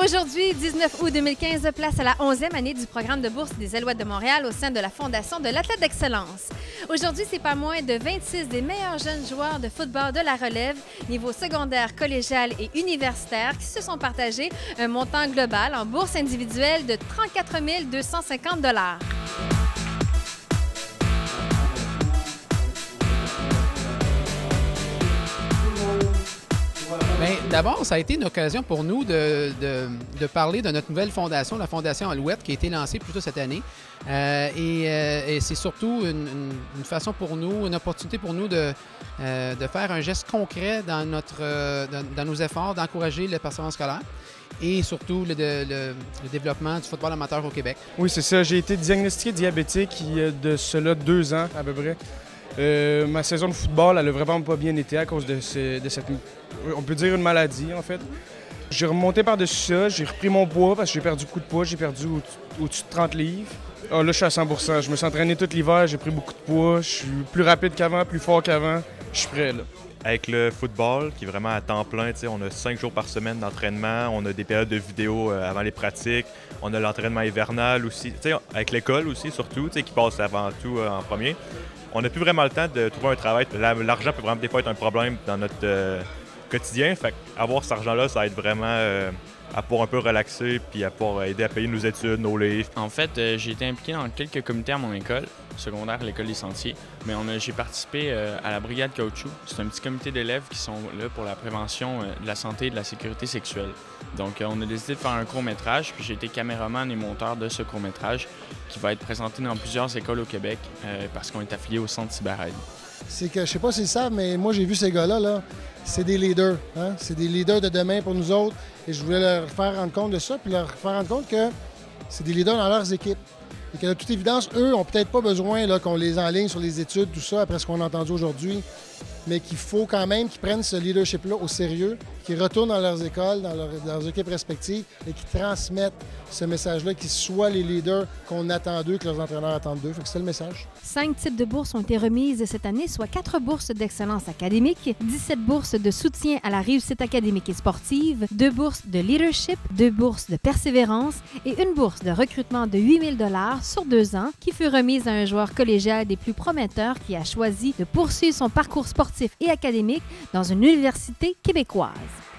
Aujourd'hui, 19 août 2015, place à la 11e année du programme de bourse des Alouettes de Montréal au sein de la Fondation de l'Athlète d'Excellence. Aujourd'hui, c'est pas moins de 26 des meilleurs jeunes joueurs de football de la relève, niveau secondaire, collégial et universitaire, qui se sont partagés un montant global en bourse individuelle de 34 250 $. D'abord, ça a été une occasion pour nous de parler de notre nouvelle fondation, la Fondation Alouette, qui a été lancée plus tôt cette année. Et c'est surtout une façon pour nous, une opportunité pour nous de faire un geste concret dans nos efforts, d'encourager la performance scolaire et surtout le développement du football amateur au Québec. Oui, c'est ça. J'ai été diagnostiqué diabétique il y a de cela 2 ans à peu près. Ma saison de football, elle a vraiment pas bien été à cause de cette, on peut dire, une maladie, en fait. J'ai remonté par-dessus ça, j'ai repris mon poids parce que j'ai perdu beaucoup de poids, j'ai perdu au-dessus de 30 livres. Là, je suis à 100%. Je me suis entraîné tout l'hiver, j'ai pris beaucoup de poids, je suis plus rapide qu'avant, plus fort qu'avant. Je suis prêt, là. Avec le football, qui est vraiment à temps plein, on a 5 jours par semaine d'entraînement, on a des périodes de vidéo avant les pratiques, on a l'entraînement hivernal aussi, avec l'école aussi surtout, qui passe avant tout en premier. On n'a plus vraiment le temps de trouver un travail. L'argent peut vraiment des fois être un problème dans notre quotidien. Fait avoir cet argent-là, ça aide vraiment à pouvoir un peu relaxer puis à pouvoir aider à payer nos études, nos livres. En fait, j'ai été impliqué dans quelques comités à mon école secondaire, l'école des Sentiers. Mais j'ai participé à la Brigade Caoutchouc. C'est un petit comité d'élèves qui sont là pour la prévention de la santé et de la sécurité sexuelle. Donc, on a décidé de faire un court-métrage, puis j'ai été caméraman et monteur de ce court-métrage qui va être présenté dans plusieurs écoles au Québec parce qu'on est affilié au Centre CyberAide. C'est que, je sais pas s'ils savent, mais moi, j'ai vu ces gars-là, là, c'est des leaders. Hein? C'est des leaders de demain pour nous autres. Et je voulais leur faire rendre compte de ça, puis leur faire rendre compte que c'est des leaders dans leurs équipes. Et que, de toute évidence, eux n'ont peut-être pas besoin là, qu'on les enligne sur les études, tout ça, après ce qu'on a entendu aujourd'hui, mais qu'il faut quand même qu'ils prennent ce leadership-là au sérieux, qu'ils retournent dans leurs écoles, dans leurs équipes respectives et qu'ils transmettent ce message-là, qu'ils soient les leaders qu'on attend d'eux, que leurs entraîneurs attendent d'eux. C'est le message. 5 types de bourses ont été remises cette année, soit 4 bourses d'excellence académique, 17 bourses de soutien à la réussite académique et sportive, 2 bourses de leadership, 2 bourses de persévérance et une bourse de recrutement de 8 000 $ sur 2 ans qui fut remise à un joueur collégial des plus prometteurs qui a choisi de poursuivre son parcours sportif et académique dans une université québécoise.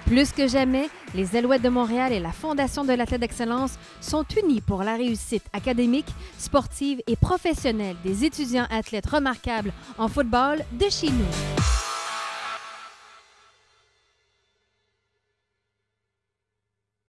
Plus que jamais, les Alouettes de Montréal et la Fondation de l'Athlète d'Excellence sont unis pour la réussite académique, sportive et professionnelle des étudiants athlètes remarquables en football de chez nous.